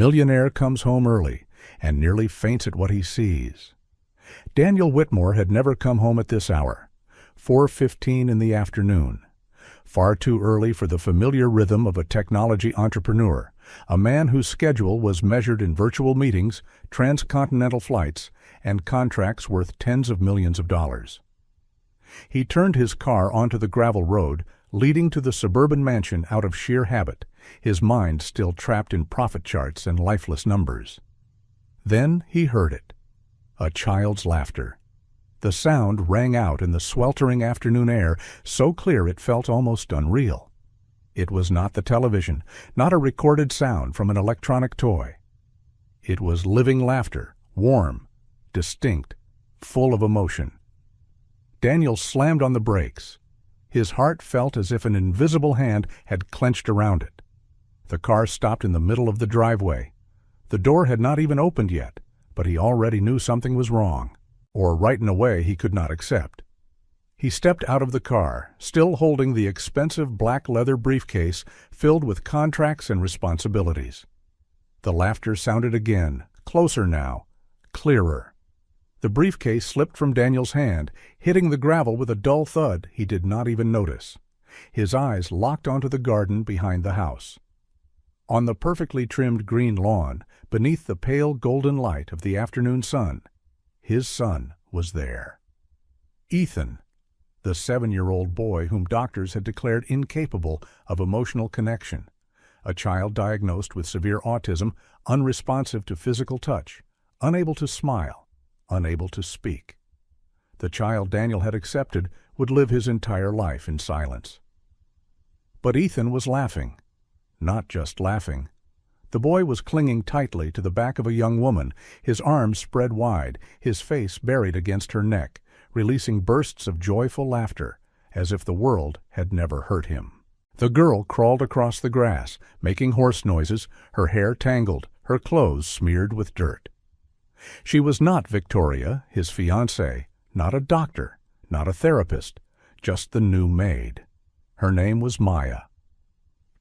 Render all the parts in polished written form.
Millionaire comes home early and nearly faints at what he sees. Daniel Whitmore had never come home at this hour, 4:15 in the afternoon. Far too early for the familiar rhythm of a technology entrepreneur, a man whose schedule was measured in virtual meetings, transcontinental flights, and contracts worth tens of millions of dollars. He turned his car onto the gravel road, leading to the suburban mansion out of sheer habit, his mind still trapped in profit charts and lifeless numbers. Then he heard it. A child's laughter. The sound rang out in the sweltering afternoon air, so clear it felt almost unreal. It was not the television, not a recorded sound from an electronic toy. It was living laughter, warm, distinct, full of emotion. Daniel slammed on the brakes. His heart felt as if an invisible hand had clenched around it. The car stopped in the middle of the driveway. The door had not even opened yet, but he already knew something was wrong, or right in a way he could not accept. He stepped out of the car, still holding the expensive black leather briefcase filled with contracts and responsibilities. The laughter sounded again, closer now, clearer. The briefcase slipped from Daniel's hand, hitting the gravel with a dull thud he did not even notice. His eyes locked onto the garden behind the house. On the perfectly trimmed green lawn, beneath the pale golden light of the afternoon sun, his son was there. Ethan, the 7-year-old boy whom doctors had declared incapable of emotional connection, a child diagnosed with severe autism, unresponsive to physical touch, unable to smile, unable to speak. The child Daniel had accepted would live his entire life in silence. But Ethan was laughing. Not just laughing. The boy was clinging tightly to the back of a young woman, his arms spread wide, his face buried against her neck, releasing bursts of joyful laughter, as if the world had never hurt him. The girl crawled across the grass, making horse noises, her hair tangled, her clothes smeared with dirt. She was not Victoria, his fiancée, not a doctor, not a therapist, just the new maid. Her name was Maya.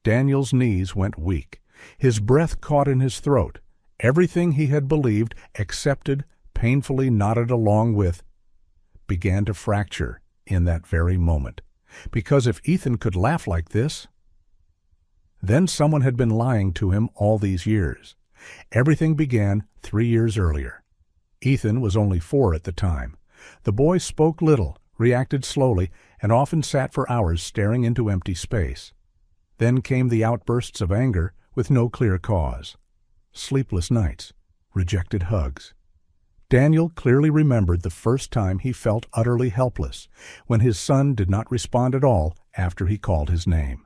Daniel's knees went weak. His breath caught in his throat. Everything he had believed, accepted, painfully nodded along with, began to fracture in that very moment. Because if Ethan could laugh like this, then someone had been lying to him all these years. Everything began 3 years earlier. Ethan was only 4 at the time. The boy spoke little, reacted slowly, and often sat for hours staring into empty space. Then came the outbursts of anger with no clear cause. Sleepless nights, rejected hugs. Daniel clearly remembered the first time he felt utterly helpless, when his son did not respond at all after he called his name.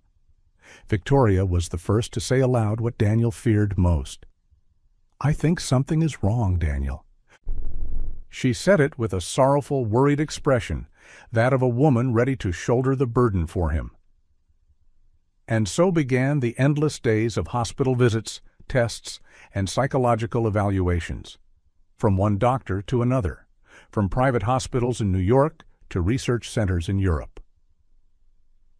Victoria was the first to say aloud what Daniel feared most. "I think something is wrong, Daniel." She said it with a sorrowful, worried expression, that of a woman ready to shoulder the burden for him. And so began the endless days of hospital visits, tests, and psychological evaluations. From one doctor to another, from private hospitals in New York to research centers in Europe.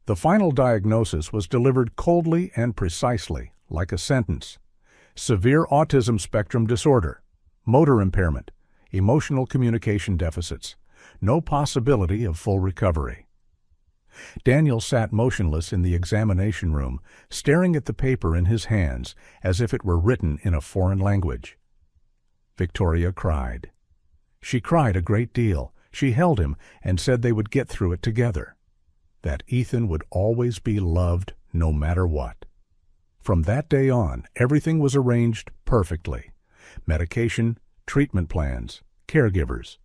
The final diagnosis was delivered coldly and precisely, like a sentence. Severe autism spectrum disorder, motor impairment, emotional communication deficits, no possibility of full recovery. Daniel sat motionless in the examination room, staring at the paper in his hands as if it were written in a foreign language. Victoria cried. She cried a great deal. She held him and said they would get through it together. That Ethan would always be loved no matter what. From that day on, everything was arranged perfectly. Medication, treatment plans, caregivers.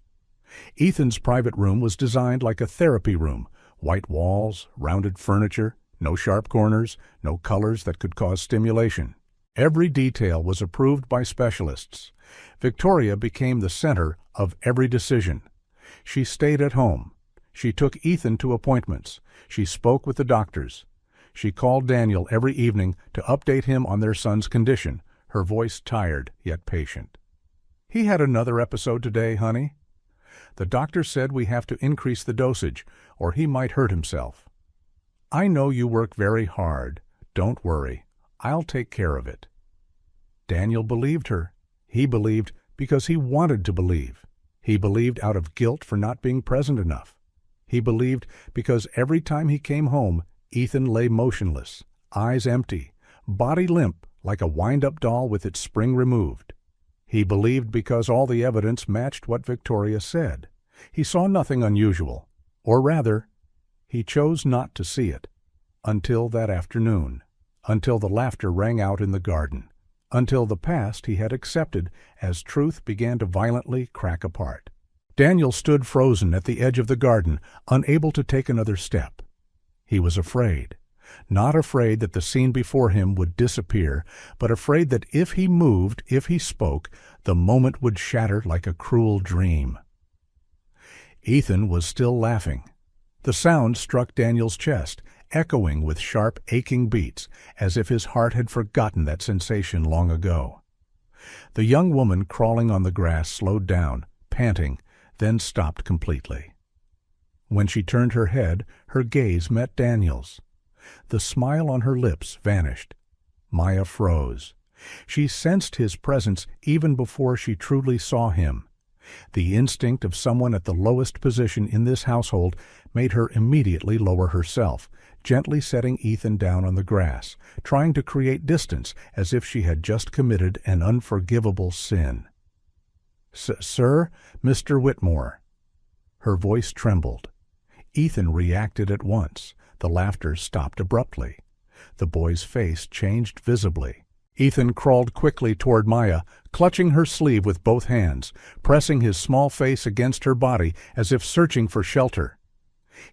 Ethan's private room was designed like a therapy room. White walls, rounded furniture, no sharp corners, no colors that could cause stimulation. Every detail was approved by specialists. Victoria became the center of every decision. She stayed at home. She took Ethan to appointments. She spoke with the doctors. She called Daniel every evening to update him on their son's condition, her voice tired yet patient. "He had another episode today, honey. The doctor said we have to increase the dosage, or he might hurt himself. I know you work very hard. Don't worry. I'll take care of it." Daniel believed her. He believed because he wanted to believe. He believed out of guilt for not being present enough. He believed because every time he came home, Ethan lay motionless, eyes empty, body limp like a wind-up doll with its spring removed. He believed because all the evidence matched what Victoria said. He saw nothing unusual, or rather, he chose not to see it, until that afternoon, until the laughter rang out in the garden, until the past he had accepted as truth began to violently crack apart. Daniel stood frozen at the edge of the garden, unable to take another step. He was afraid. Not afraid that the scene before him would disappear, but afraid that if he moved, if he spoke, the moment would shatter like a cruel dream. Ethan was still laughing. The sound struck Daniel's chest, echoing with sharp, aching beats, as if his heart had forgotten that sensation long ago. The young woman crawling on the grass slowed down, panting, then stopped completely. When she turned her head, her gaze met Daniel's. The smile on her lips vanished. Maya froze. She sensed his presence even before she truly saw him. The instinct of someone at the lowest position in this household made her immediately lower herself, gently setting Ethan down on the grass, trying to create distance as if she had just committed an unforgivable sin. "Sir, Mr. Whitmore." Her voice trembled. Ethan reacted at once. The laughter stopped abruptly. The boy's face changed visibly. Ethan crawled quickly toward Maya, clutching her sleeve with both hands, pressing his small face against her body as if searching for shelter.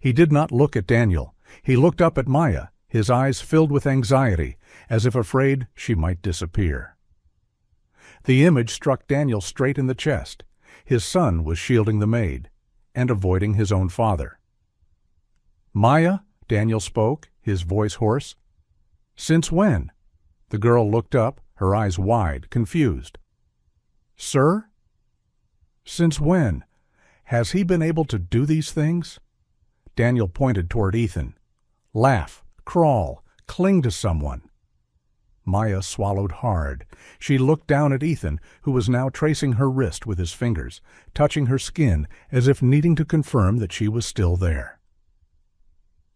He did not look at Daniel. He looked up at Maya, his eyes filled with anxiety, as if afraid she might disappear. The image struck Daniel straight in the chest. His son was shielding the maid, and avoiding his own father. "Maya," Daniel spoke, his voice hoarse. "Since when?" The girl looked up, her eyes wide, confused. "Sir? Since when? Has he been able to do these things?" Daniel pointed toward Ethan. "Laugh, crawl, cling to someone." Maya swallowed hard. She looked down at Ethan, who was now tracing her wrist with his fingers, touching her skin as if needing to confirm that she was still there.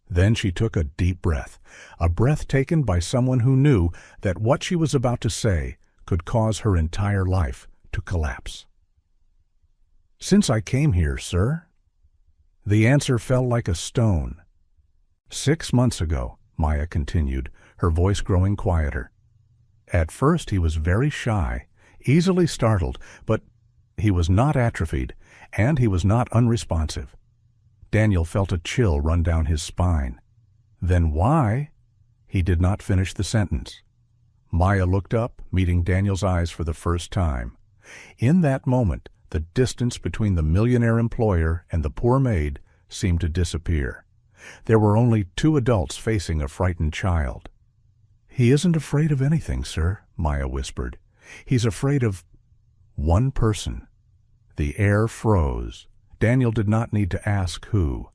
Then she took a deep breath, a breath taken by someone who knew that what she was about to say could cause her entire life to collapse. "Since I came here, sir." The answer fell like a stone. 6 months ago, Maya continued, her voice growing quieter. At first he was very shy, easily startled, but he was not atrophied, and he was not unresponsive. Daniel felt a chill run down his spine. "Then why?" He did not finish the sentence. Maya looked up, meeting Daniel's eyes for the first time. In that moment, the distance between the millionaire employer and the poor maid seemed to disappear. There were only 2 adults facing a frightened child. "He isn't afraid of anything, sir," Maya whispered. "He's afraid of one person." The air froze. Daniel did not need to ask who.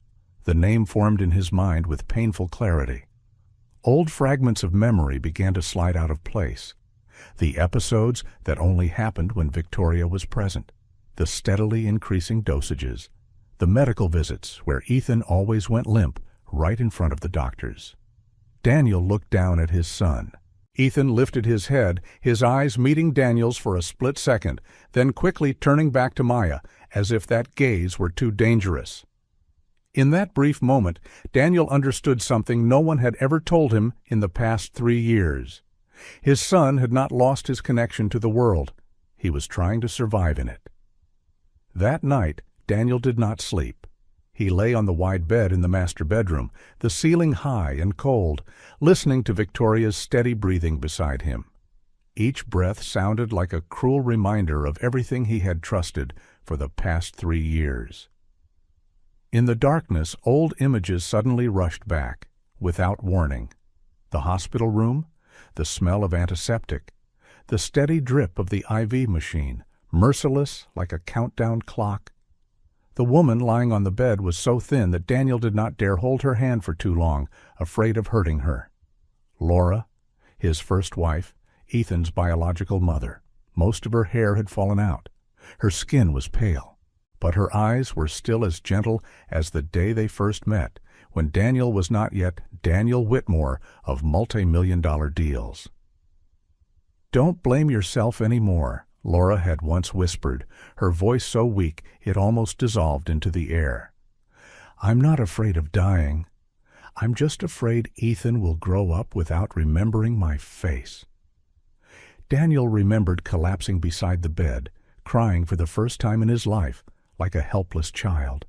The name formed in his mind with painful clarity. Old fragments of memory began to slide out of place. The episodes that only happened when Victoria was present. The steadily increasing dosages. The medical visits where Ethan always went limp right in front of the doctors. Daniel looked down at his son. Ethan lifted his head, his eyes meeting Daniel's for a split second, then quickly turning back to Maya, as if that gaze were too dangerous. In that brief moment, Daniel understood something no one had ever told him in the past 3 years. His son had not lost his connection to the world. He was trying to survive in it. That night, Daniel did not sleep. He lay on the wide bed in the master bedroom, the ceiling high and cold, listening to Victoria's steady breathing beside him. Each breath sounded like a cruel reminder of everything he had trusted for the past 3 years. In the darkness, old images suddenly rushed back, without warning. The hospital room, the smell of antiseptic, the steady drip of the IV machine, merciless like a countdown clock. The woman lying on the bed was so thin that Daniel did not dare hold her hand for too long, afraid of hurting her. Laura, his first wife, Ethan's biological mother. Most of her hair had fallen out. Her skin was pale, but her eyes were still as gentle as the day they first met, when Daniel was not yet Daniel Whitmore of multi-million-dollar deals. "Don't blame yourself any more," Laura had once whispered, her voice so weak it almost dissolved into the air. "I'm not afraid of dying. I'm just afraid Ethan will grow up without remembering my face." Daniel remembered collapsing beside the bed, crying for the first time in his life, like a helpless child.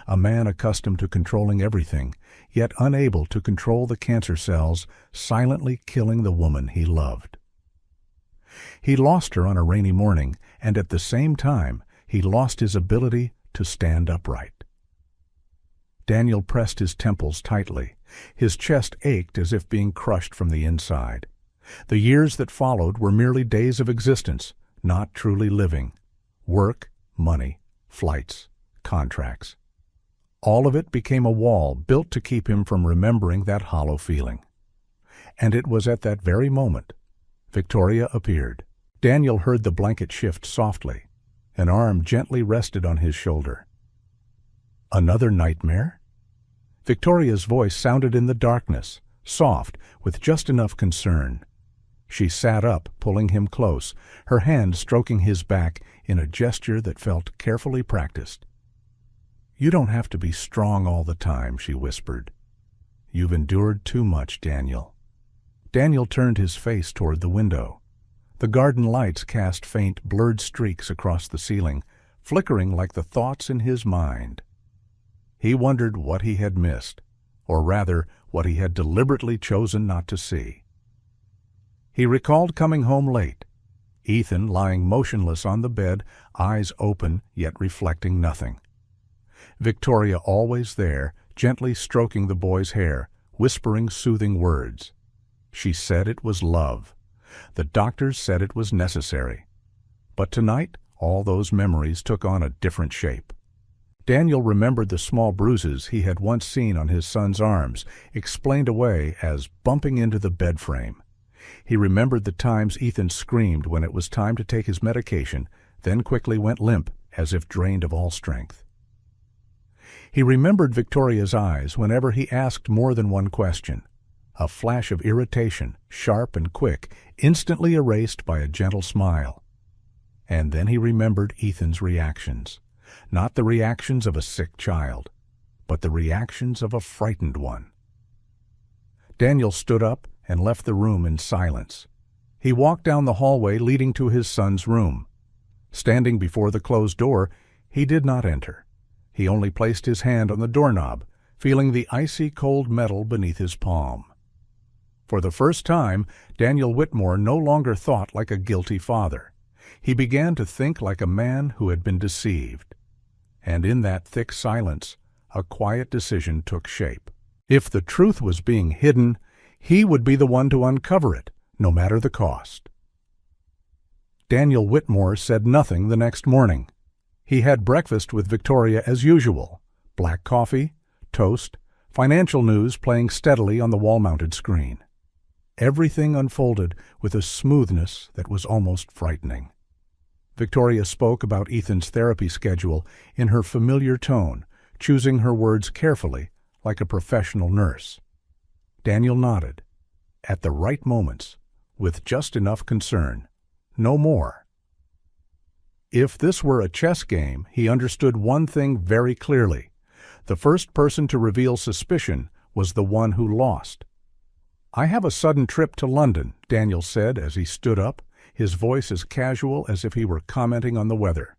A man accustomed to controlling everything, yet unable to control the cancer cells silently killing the woman he loved. He lost her on a rainy morning, and at the same time, he lost his ability to stand upright. Daniel pressed his temples tightly. His chest ached as if being crushed from the inside. The years that followed were merely days of existence, not truly living. Work, money, flights, contracts. All of it became a wall built to keep him from remembering that hollow feeling. And it was at that very moment Victoria appeared. Daniel heard the blanket shift softly. An arm gently rested on his shoulder. "Another nightmare?" Victoria's voice sounded in the darkness, soft, with just enough concern. She sat up, pulling him close, her hand stroking his back in a gesture that felt carefully practiced. "You don't have to be strong all the time," she whispered. "You've endured too much, Daniel." Daniel turned his face toward the window. The garden lights cast faint, blurred streaks across the ceiling, flickering like the thoughts in his mind. He wondered what he had missed, or rather, what he had deliberately chosen not to see. He recalled coming home late, Ethan lying motionless on the bed, eyes open yet reflecting nothing. Victoria always there, gently stroking the boy's hair, whispering soothing words. She said it was love. The doctors said it was necessary. But tonight, all those memories took on a different shape. Daniel remembered the small bruises he had once seen on his son's arms, explained away as bumping into the bed frame. He remembered the times Ethan screamed when it was time to take his medication, then quickly went limp, as if drained of all strength. He remembered Victoria's eyes whenever he asked more than one question. A flash of irritation, sharp and quick, instantly erased by a gentle smile. And then he remembered Ethan's reactions. Not the reactions of a sick child, but the reactions of a frightened one. Daniel stood up and left the room in silence. He walked down the hallway leading to his son's room. Standing before the closed door, he did not enter. He only placed his hand on the doorknob, feeling the icy cold metal beneath his palm. For the first time, Daniel Whitmore no longer thought like a guilty father. He began to think like a man who had been deceived. And in that thick silence, a quiet decision took shape. If the truth was being hidden, he would be the one to uncover it, no matter the cost. Daniel Whitmore said nothing the next morning. He had breakfast with Victoria as usual, black coffee, toast, financial news playing steadily on the wall-mounted screen. Everything unfolded with a smoothness that was almost frightening. Victoria spoke about Ethan's therapy schedule in her familiar tone, choosing her words carefully, like a professional nurse. Daniel nodded, at the right moments, with just enough concern, no more. If this were a chess game, he understood one thing very clearly. The first person to reveal suspicion was the one who lost. "I have a sudden trip to London," Daniel said as he stood up, his voice as casual as if he were commenting on the weather.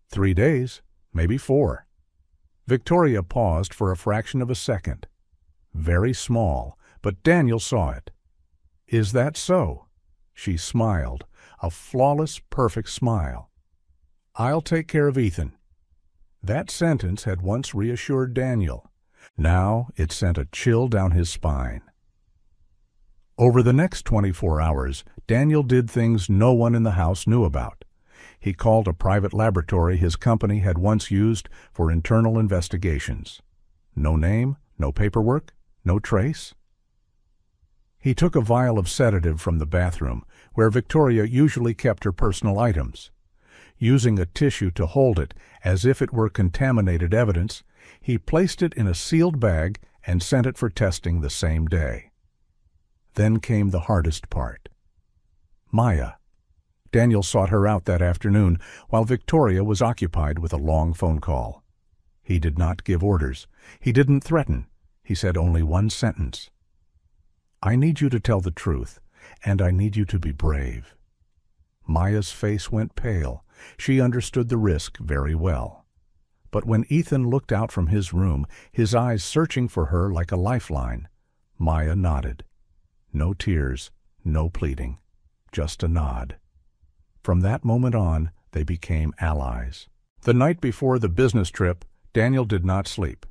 3 days, maybe 4. Victoria paused for a fraction of a second. Very small, but Daniel saw it. "Is that so?" She smiled, a flawless, perfect smile. "I'll take care of Ethan." That sentence had once reassured Daniel. Now it sent a chill down his spine. Over the next 24 hours, Daniel did things no one in the house knew about. He called a private laboratory his company had once used for internal investigations. No name, no paperwork, no trace. He took a vial of sedative from the bathroom, where Victoria usually kept her personal items. Using a tissue to hold it as if it were contaminated evidence, he placed it in a sealed bag and sent it for testing the same day. Then came the hardest part. Maya. Daniel sought her out that afternoon while Victoria was occupied with a long phone call. He did not give orders. He didn't threaten. He said only one sentence. "I need you to tell the truth, and I need you to be brave." Maya's face went pale. She understood the risk very well. But when Ethan looked out from his room, his eyes searching for her like a lifeline, Maya nodded. No tears, no pleading, just a nod. From that moment on, they became allies. The night before the business trip, Daniel did not sleep.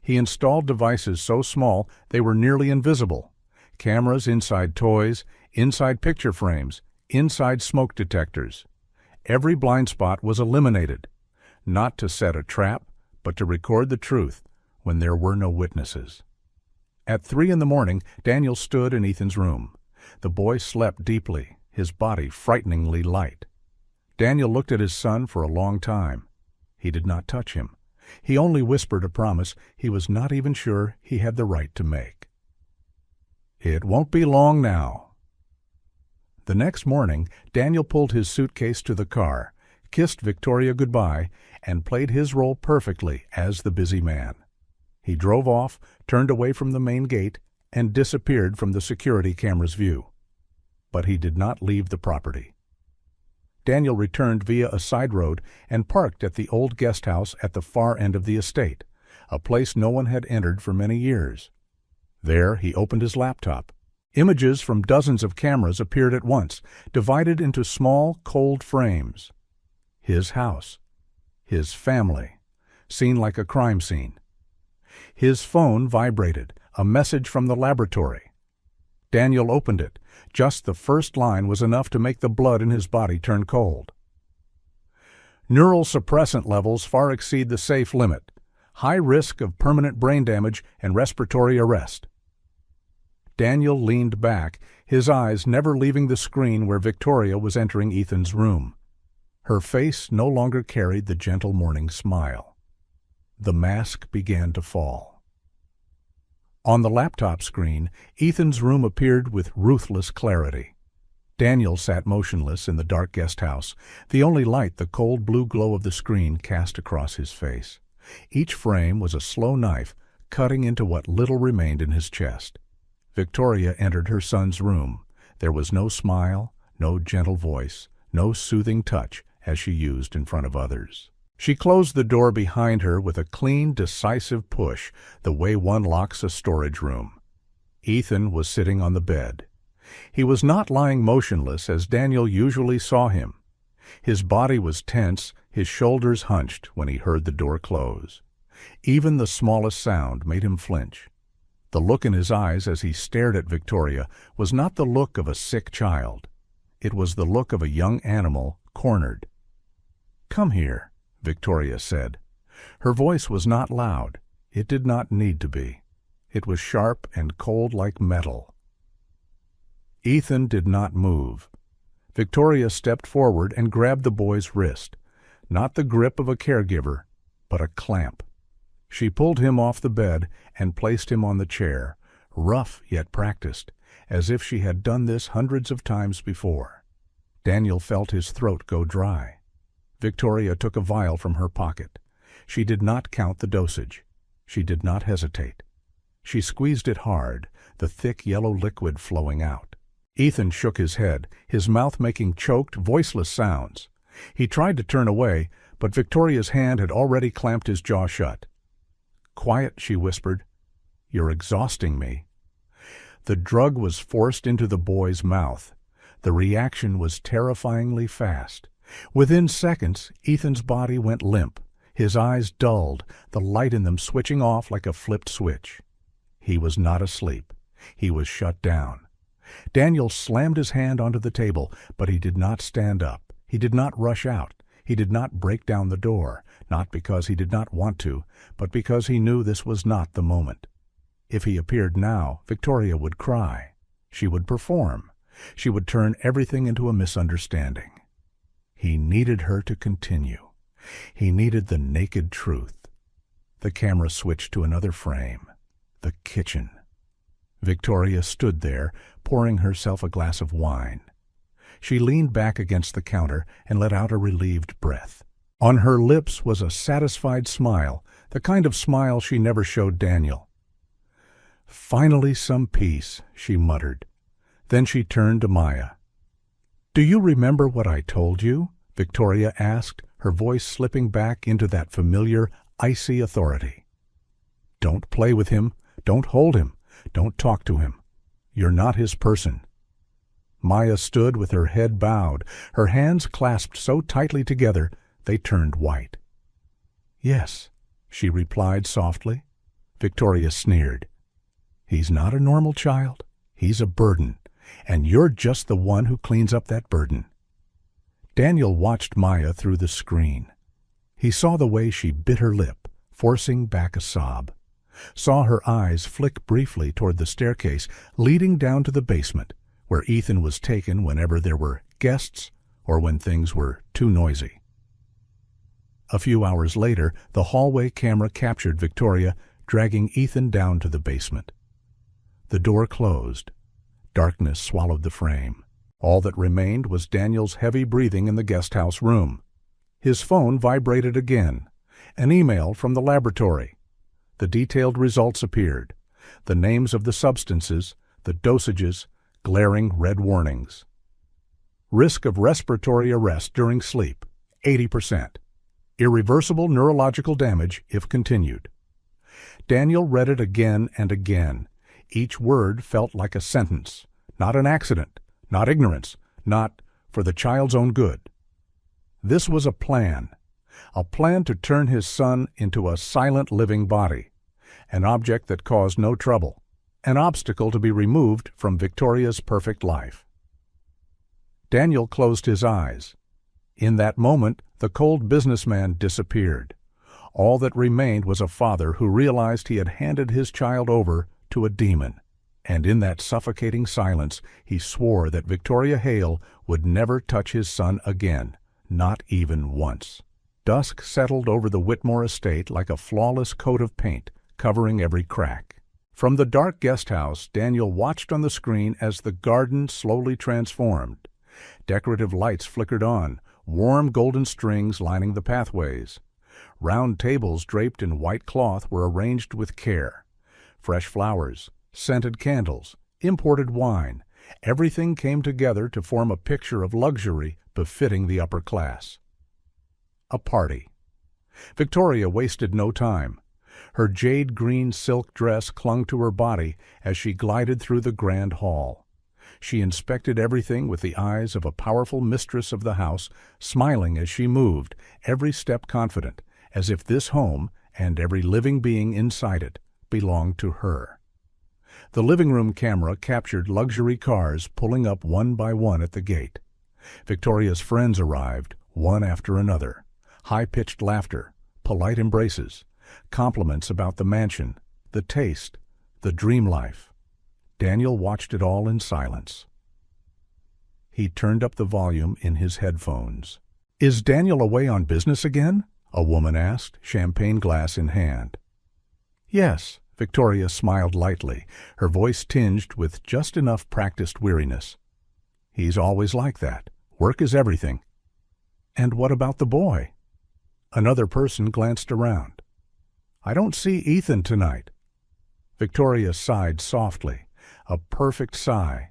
He installed devices so small they were nearly invisible. Cameras inside toys, inside picture frames, inside smoke detectors. Every blind spot was eliminated, not to set a trap, but to record the truth when there were no witnesses. At 3 a.m, Daniel stood in Ethan's room. The boy slept deeply, his body frighteningly light. Daniel looked at his son for a long time. He did not touch him. He only whispered a promise he was not even sure he had the right to make. "It won't be long now." The next morning, Daniel pulled his suitcase to the car, kissed Victoria goodbye, and played his role perfectly as the busy man. He drove off, turned away from the main gate, and disappeared from the security camera's view. But he did not leave the property. Daniel returned via a side road and parked at the old guest house at the far end of the estate, a place no one had entered for many years. There he opened his laptop. Images from dozens of cameras appeared at once, divided into small, cold frames. His house. His family. Seen like a crime scene. His phone vibrated, a message from the laboratory. Daniel opened it. Just the first line was enough to make the blood in his body turn cold. "Neural suppressant levels far exceed the safe limit. High risk of permanent brain damage and respiratory arrest." Daniel leaned back, his eyes never leaving the screen where Victoria was entering Ethan's room. Her face no longer carried the gentle morning smile. The mask began to fall. On the laptop screen, Ethan's room appeared with ruthless clarity. Daniel sat motionless in the dark guest house, the only light the cold blue glow of the screen cast across his face. Each frame was a slow knife cutting into what little remained in his chest. Victoria entered her son's room. There was no smile, no gentle voice, no soothing touch as she used in front of others. She closed the door behind her with a clean, decisive push, the way one locks a storage room. Ethan was sitting on the bed. He was not lying motionless as Daniel usually saw him. His body was tense, his shoulders hunched when he heard the door close. Even the smallest sound made him flinch. The look in his eyes as he stared at Victoria was not the look of a sick child. It was the look of a young animal cornered. "Come here," Victoria said. Her voice was not loud. It did not need to be. It was sharp and cold like metal. Ethan did not move. Victoria stepped forward and grabbed the boy's wrist. Not the grip of a caregiver, but a clamp. She pulled him off the bed and placed him on the chair, rough yet practiced, as if she had done this hundreds of times before. Daniel felt his throat go dry. Victoria took a vial from her pocket. She did not count the dosage. She did not hesitate. She squeezed it hard, the thick yellow liquid flowing out. Ethan shook his head, his mouth making choked, voiceless sounds. He tried to turn away, but Victoria's hand had already clamped his jaw shut. "Quiet," she whispered. "You're exhausting me." The drug was forced into the boy's mouth. The reaction was terrifyingly fast. Within seconds, Ethan's body went limp, his eyes dulled, the light in them switching off like a flipped switch. He was not asleep. He was shut down. Daniel slammed his hand onto the table, but he did not stand up. He did not rush out. He did not break down the door, not because he did not want to, but because he knew this was not the moment. If he appeared now, Victoria would cry. She would perform. She would turn everything into a misunderstanding. He needed her to continue. He needed the naked truth. The camera switched to another frame. The kitchen. Victoria stood there, pouring herself a glass of wine. She leaned back against the counter and let out a relieved breath. On her lips was a satisfied smile, the kind of smile she never showed Daniel. "Finally some peace," she muttered. Then she turned to Maya. "Do you remember what I told you?" Victoria asked, her voice slipping back into that familiar, icy authority. "Don't play with him. Don't hold him. Don't talk to him. You're not his person." Maya stood with her head bowed, her hands clasped so tightly together they turned white. "Yes," she replied softly. Victoria sneered. "He's not a normal child. He's a burden, and you're just the one who cleans up that burden." Daniel watched Maya through the screen. He saw the way she bit her lip, forcing back a sob. Saw her eyes flick briefly toward the staircase leading down to the basement, where Ethan was taken whenever there were guests or when things were too noisy. A few hours later, the hallway camera captured Victoria dragging Ethan down to the basement. The door closed. Darkness swallowed the frame. All that remained was Daniel's heavy breathing in the guest house room. His phone vibrated again. An email from the laboratory. The detailed results appeared. The names of the substances, the dosages, glaring red warnings. Risk of respiratory arrest during sleep, 80%. Irreversible neurological damage if continued. Daniel read it again and again. Each word felt like a sentence, not an accident, not ignorance, not for the child's own good. This was a plan to turn his son into a silent living body, an object that caused no trouble, an obstacle to be removed from Victoria's perfect life. Daniel closed his eyes. In that moment, the cold businessman disappeared. All that remained was a father who realized he had handed his child over to a demon, and in that suffocating silence he swore that Victoria Hale would never touch his son again, not even once. Dusk settled over the Whitmore estate like a flawless coat of paint, covering every crack. From the dark guest house, Daniel watched on the screen as the garden slowly transformed. Decorative lights flickered on, warm golden strings lining the pathways. Round tables draped in white cloth were arranged with care. Fresh flowers, scented candles, imported wine, everything came together to form a picture of luxury befitting the upper class. A party. Victoria wasted no time. Her jade-green silk dress clung to her body as she glided through the grand hall. She inspected everything with the eyes of a powerful mistress of the house, smiling as she moved, every step confident, as if this home, and every living being inside it, belonged to her. The living room camera captured luxury cars pulling up one by one at the gate. Victoria's friends arrived, one after another. High-pitched laughter, polite embraces, compliments about the mansion, the taste, the dream life. Daniel watched it all in silence. He turned up the volume in his headphones. "Is Daniel away on business again?" a woman asked, champagne glass in hand. "Yes," Victoria smiled lightly, her voice tinged with just enough practiced weariness. "He's always like that. Work is everything." "And what about the boy?" Another person glanced around. "I don't see Ethan tonight." Victoria sighed softly, a perfect sigh.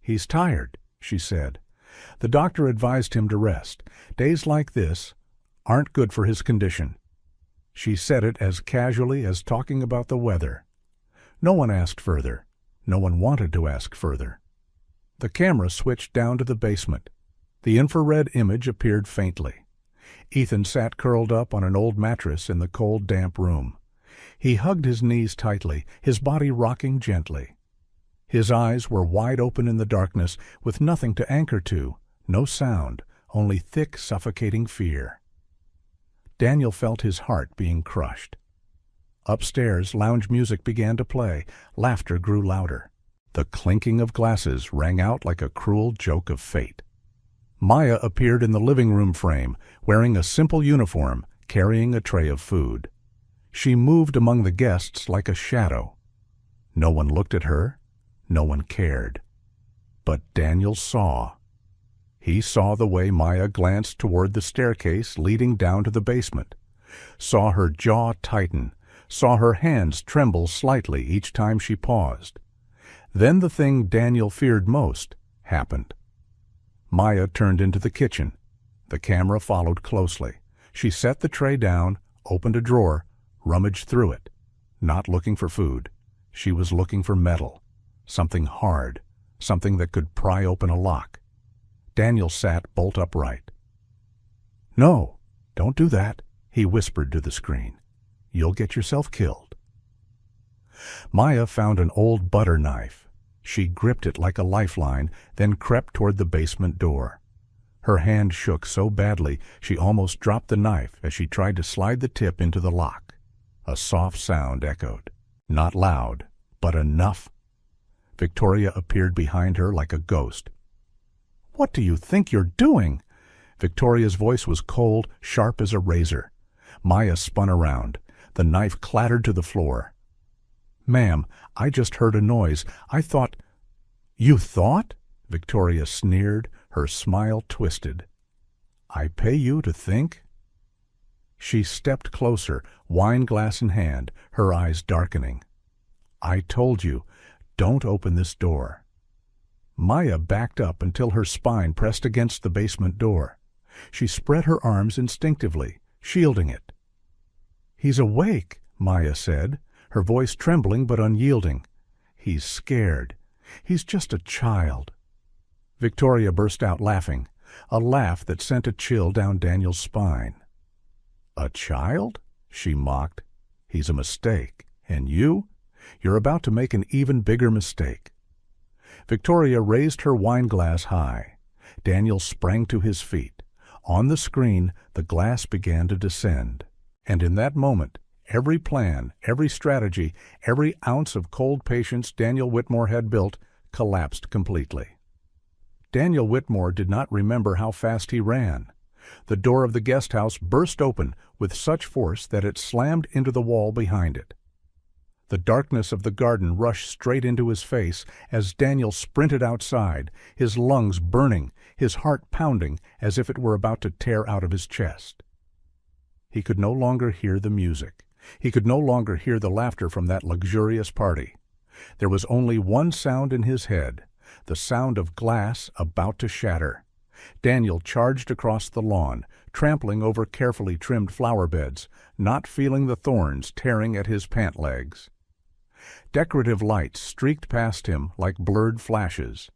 "He's tired," she said. "The doctor advised him to rest. Days like this aren't good for his condition." She said it as casually as talking about the weather. No one asked further. No one wanted to ask further. The camera switched down to the basement. The infrared image appeared faintly. Ethan sat curled up on an old mattress in the cold, damp room. He hugged his knees tightly, his body rocking gently. His eyes were wide open in the darkness, with nothing to anchor to, no sound, only thick, suffocating fear. Daniel felt his heart being crushed. Upstairs, lounge music began to play. Laughter grew louder. The clinking of glasses rang out like a cruel joke of fate. Maya appeared in the living room frame, wearing a simple uniform, carrying a tray of food. She moved among the guests like a shadow. No one looked at her. No one cared. But Daniel saw. He saw the way Maya glanced toward the staircase leading down to the basement, saw her jaw tighten, saw her hands tremble slightly each time she paused. Then the thing Daniel feared most happened. Maya turned into the kitchen. The camera followed closely. She set the tray down, opened a drawer, rummaged through it. Not looking for food. She was looking for metal. Something hard. Something that could pry open a lock. Daniel sat bolt upright. "No, don't do that," he whispered to the screen. "You'll get yourself killed." Maya found an old butter knife. She gripped it like a lifeline, then crept toward the basement door. Her hand shook so badly she almost dropped the knife as she tried to slide the tip into the lock. A soft sound echoed. Not loud, but enough. Victoria appeared behind her like a ghost. "What do you think you're doing?" Victoria's voice was cold, sharp as a razor. Maya spun around. The knife clattered to the floor. "Ma'am, I just heard a noise. I thought—" "You thought?" Victoria sneered, her smile twisted. "I pay you to think?" She stepped closer, wine glass in hand, her eyes darkening. "I told you, don't open this door." Maya backed up until her spine pressed against the basement door. She spread her arms instinctively, shielding it. "He's awake," Maya said, her voice trembling but unyielding. "He's scared. He's just a child." Victoria burst out laughing, a laugh that sent a chill down Daniel's spine. "A child?" she mocked. "He's a mistake. And you're about to make an even bigger mistake." Victoria raised her wine glass high. Daniel sprang to his feet. On the screen, the glass began to descend. And in that moment, every plan, every strategy, every ounce of cold patience Daniel Whitmore had built collapsed completely. Daniel Whitmore did not remember how fast he ran. The door of the guest house burst open with such force that it slammed into the wall behind it. The darkness of the garden rushed straight into his face as Daniel sprinted outside, his lungs burning, his heart pounding as if it were about to tear out of his chest. He could no longer hear the music. He could no longer hear the laughter from that luxurious party. There was only one sound in his head, the sound of glass about to shatter. Daniel charged across the lawn, trampling over carefully trimmed flower beds, not feeling the thorns tearing at his pant legs. Decorative lights streaked past him like blurred flashes.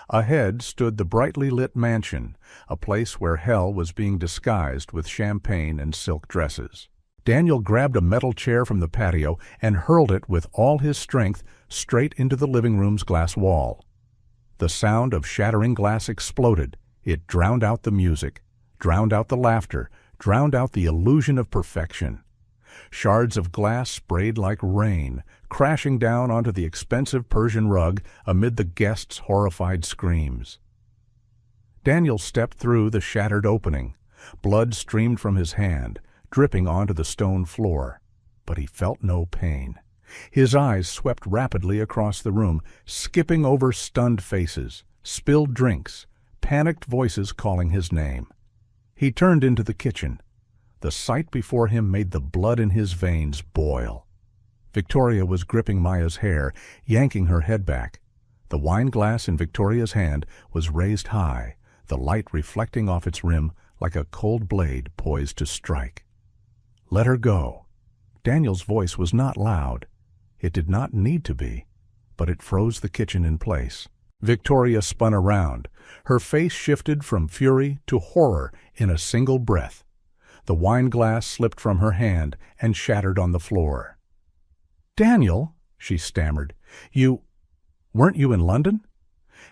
Ahead stood the brightly lit mansion, a place where hell was being disguised with champagne and silk dresses. Daniel grabbed a metal chair from the patio and hurled it with all his strength straight into the living room's glass wall. The sound of shattering glass exploded. It drowned out the music, drowned out the laughter, drowned out the illusion of perfection. Shards of glass sprayed like rain, crashing down onto the expensive Persian rug amid the guests' horrified screams. Daniel stepped through the shattered opening. Blood streamed from his hand, dripping onto the stone floor, but he felt no pain. His eyes swept rapidly across the room, skipping over stunned faces, spilled drinks, panicked voices calling his name. He turned into the kitchen. The sight before him made the blood in his veins boil. Victoria was gripping Maya's hair, yanking her head back. The wine glass in Victoria's hand was raised high, the light reflecting off its rim like a cold blade poised to strike. "Let her go." Daniel's voice was not loud. It did not need to be, but it froze the kitchen in place. Victoria spun around. Her face shifted from fury to horror in a single breath. The wine glass slipped from her hand and shattered on the floor. "Daniel," she stammered, weren't you in London?"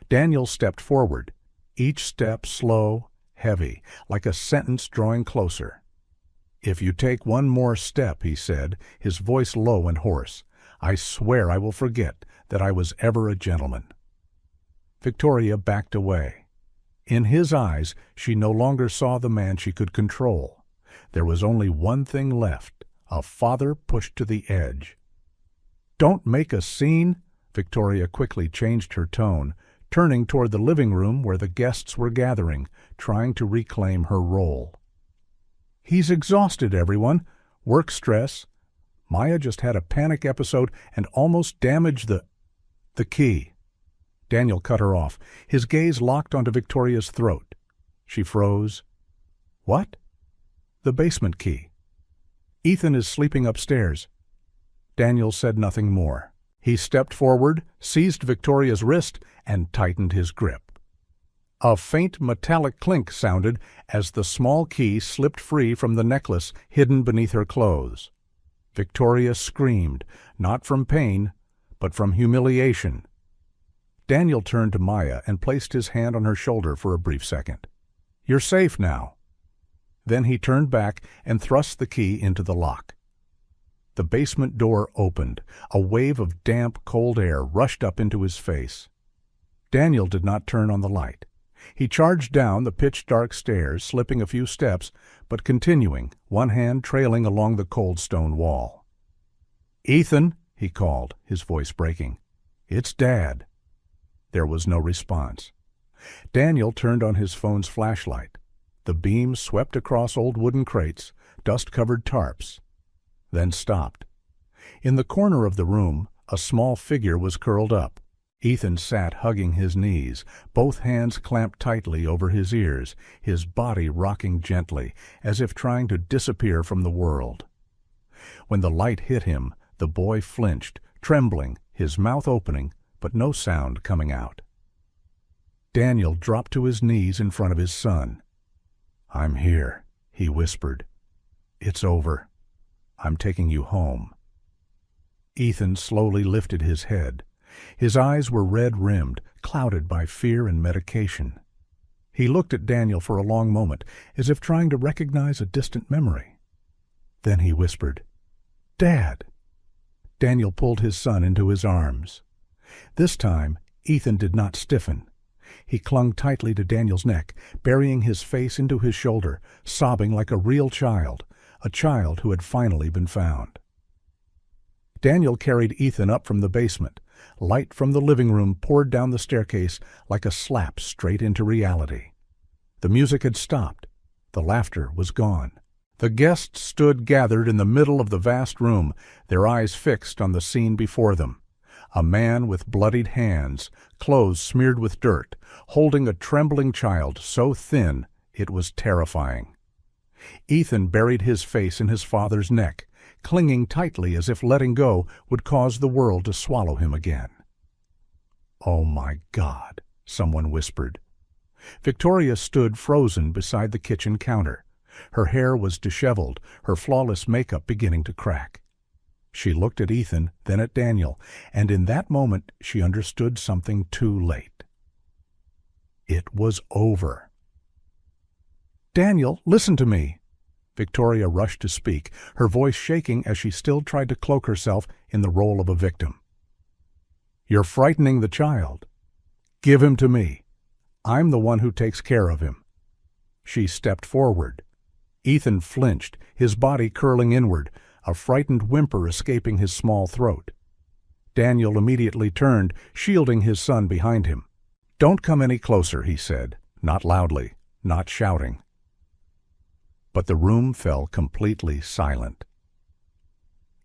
Daniel stepped forward, each step slow, heavy, like a sentence drawing closer. "If you take one more step," he said, his voice low and hoarse, "I swear I will forget, that I was ever a gentleman." Victoria backed away. In his eyes, she no longer saw the man she could control. There was only one thing left, a father pushed to the edge. "Don't make a scene!" Victoria quickly changed her tone, turning toward the living room where the guests were gathering, trying to reclaim her role. "He's exhausted, everyone. Work stress. Maya just had a panic episode and almost damaged the key." Daniel cut her off, his gaze locked onto Victoria's throat. She froze. "What?" "The basement key. Ethan is sleeping upstairs." Daniel said nothing more. He stepped forward, seized Victoria's wrist, and tightened his grip. A faint metallic clink sounded as the small key slipped free from the necklace hidden beneath her clothes. Victoria screamed, not from pain, but from humiliation. Daniel turned to Maya and placed his hand on her shoulder for a brief second. "You're safe now." Then he turned back and thrust the key into the lock. The basement door opened. A wave of damp, cold air rushed up into his face. Daniel did not turn on the light. He charged down the pitch-dark stairs, slipping a few steps, but continuing, one hand trailing along the cold stone wall. "Ethan," he called, his voice breaking. "It's Dad." There was no response. Daniel turned on his phone's flashlight. The beam swept across old wooden crates, dust-covered tarps, then stopped. In the corner of the room, a small figure was curled up. Ethan sat hugging his knees, both hands clamped tightly over his ears, his body rocking gently, as if trying to disappear from the world. When the light hit him, the boy flinched, trembling, his mouth opening, but no sound coming out. Daniel dropped to his knees in front of his son. "I'm here," he whispered. "It's over. I'm taking you home." Ethan slowly lifted his head. His eyes were red-rimmed, clouded by fear and medication. He looked at Daniel for a long moment, as if trying to recognize a distant memory. Then he whispered, "Dad!" Daniel pulled his son into his arms. This time, Ethan did not stiffen. He clung tightly to Daniel's neck, burying his face into his shoulder, sobbing like a real child, a child who had finally been found. Daniel carried Ethan up from the basement. Light from the living room poured down the staircase like a slap straight into reality. The music had stopped. The laughter was gone. The guests stood gathered in the middle of the vast room, their eyes fixed on the scene before them. A man with bloodied hands, clothes smeared with dirt, holding a trembling child so thin it was terrifying. Ethan buried his face in his father's neck, clinging tightly as if letting go would cause the world to swallow him again. "Oh my God," someone whispered. Victoria stood frozen beside the kitchen counter. Her hair was disheveled, her flawless makeup beginning to crack. She looked at Ethan, then at Daniel, and in that moment she understood something too late. It was over. "Daniel, listen to me." Victoria rushed to speak, her voice shaking as she still tried to cloak herself in the role of a victim. "You're frightening the child. Give him to me. I'm the one who takes care of him." She stepped forward. Ethan flinched, his body curling inward, a frightened whimper escaping his small throat. Daniel immediately turned, shielding his son behind him. "Don't come any closer," he said, not loudly, not shouting. But the room fell completely silent.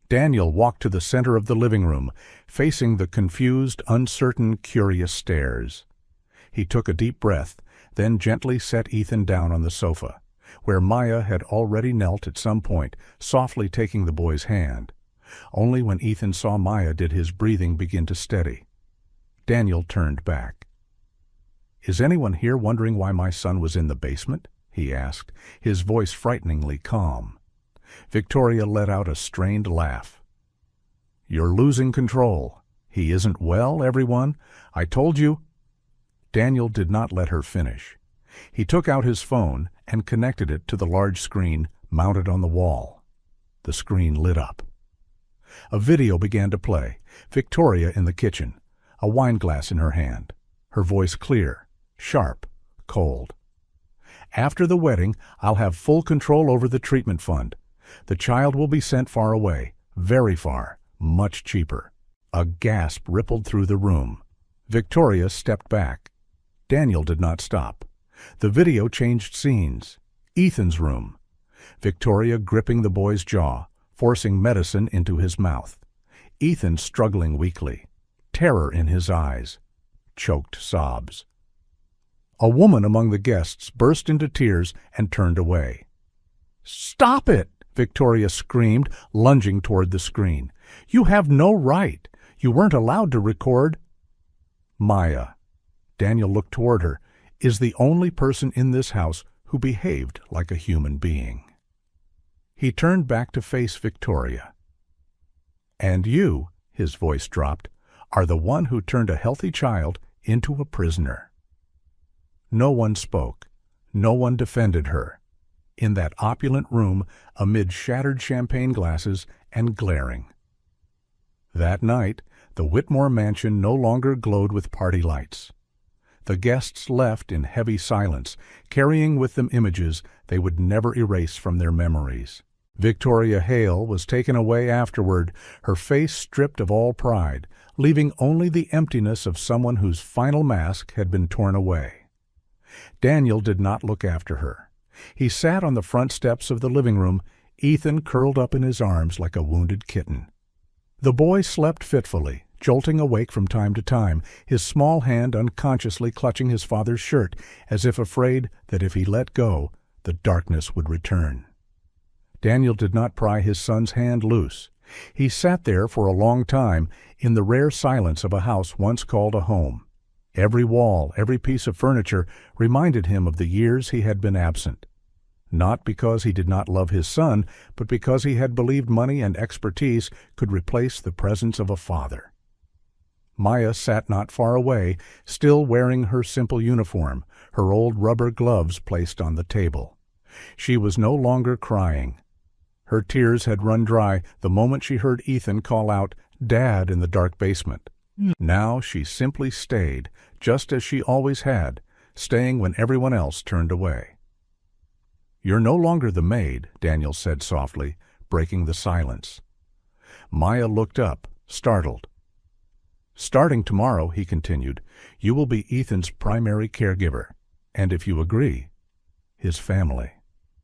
Daniel walked to the center of the living room, facing the confused, uncertain, curious stares. He took a deep breath, then gently set Ethan down on the sofa, where Maya had already knelt at some point, softly taking the boy's hand. Only when Ethan saw Maya did his breathing begin to steady. Daniel turned back. "Is anyone here wondering why my son was in the basement?" he asked, his voice frighteningly calm. Victoria let out a strained laugh. "You're losing control. He isn't well, everyone. I told you." Daniel did not let her finish. He took out his phone and connected it to the large screen mounted on the wall. The screen lit up. A video began to play, Victoria in the kitchen, a wine glass in her hand, her voice clear, sharp, cold. "After the wedding, I'll have full control over the treatment fund. The child will be sent far away, very far, much cheaper." A gasp rippled through the room. Victoria stepped back. Daniel did not stop. The video changed scenes. Ethan's room. Victoria gripping the boy's jaw, forcing medicine into his mouth. Ethan struggling weakly, terror in his eyes, choked sobs. A woman among the guests burst into tears and turned away. "Stop it!" Victoria screamed, lunging toward the screen. "You have no right. You weren't allowed to record." Maya, Daniel looked toward her, is the only person in this house who behaved like a human being. He turned back to face Victoria. "And you," his voice dropped, "are the one who turned a healthy child into a prisoner." No one spoke. No one defended her. In that opulent room, amid shattered champagne glasses and glaring. That night, the Whitmore mansion no longer glowed with party lights. The guests left in heavy silence, carrying with them images they would never erase from their memories. Victoria Hale was taken away afterward, her face stripped of all pride, leaving only the emptiness of someone whose final mask had been torn away. Daniel did not look after her. He sat on the front steps of the living room, Ethan curled up in his arms like a wounded kitten. The boy slept fitfully, jolting awake from time to time, his small hand unconsciously clutching his father's shirt, as if afraid that if he let go, the darkness would return. Daniel did not pry his son's hand loose. He sat there for a long time, in the rare silence of a house once called a home. Every wall, every piece of furniture reminded him of the years he had been absent. Not because he did not love his son, but because he had believed money and expertise could replace the presence of a father. Maya sat not far away, still wearing her simple uniform, her old rubber gloves placed on the table. She was no longer crying. Her tears had run dry the moment she heard Ethan call out, "Dad," in the dark basement. Now she simply stayed, just as she always had, staying when everyone else turned away. "You're no longer the maid," Daniel said softly, breaking the silence. Maya looked up, startled. "Starting tomorrow," he continued, "you will be Ethan's primary caregiver, and if you agree, his family."